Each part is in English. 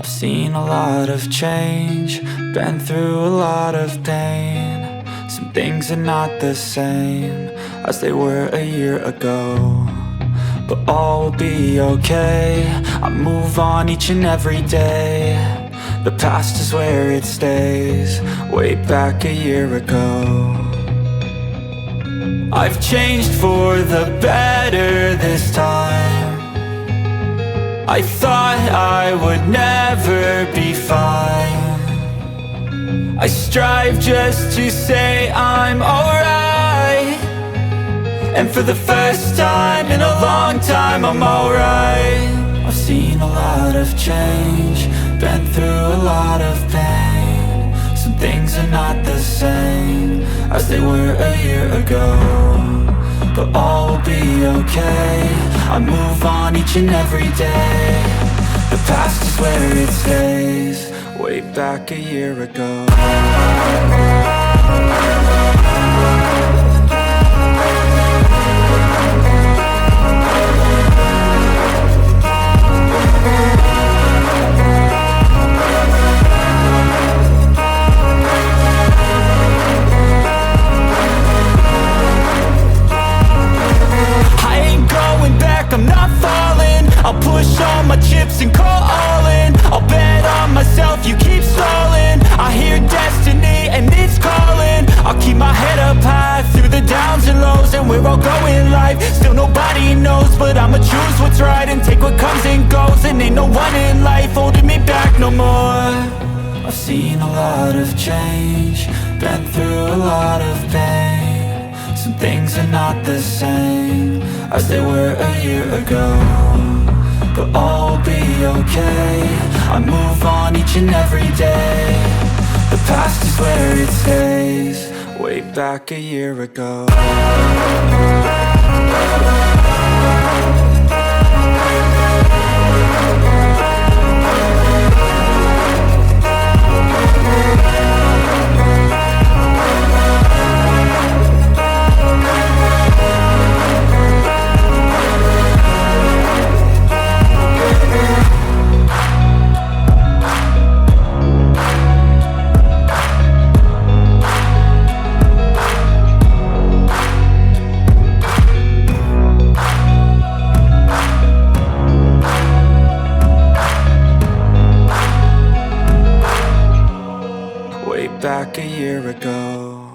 I've seen a lot of change, been through a lot of pain. Some things are not the same as they were a year ago, but all will be okay. I move on each and every day. The past is where it stays, way back a year ago. I've changed for the better this time. I thought I would never be fine. I strive just to say I'm alright, and for the first time in a long time I'm alright. I've seen a lot of change, been through a lot of pain. Some things are not the same as they were a year ago, but all will be okay. I move on each and every day. The past is where it stays, way back a year ago. I'm not falling, I'll push all my chips and call all in. I'll bet on myself, you keep stalling. I hear destiny and it's calling. I'll keep my head up high through the downs and lows, and we're all going life. Still nobody knows, but I'ma choose what's right and take what comes and goes. And ain't no one in life holding me back no more. I've seen a lot of change, been through a lot of pain. Some things are not the same as they were a year ago, but all will be okay. I move on each and every day. The past is where it stays, way back a year ago. Back a year ago.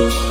you.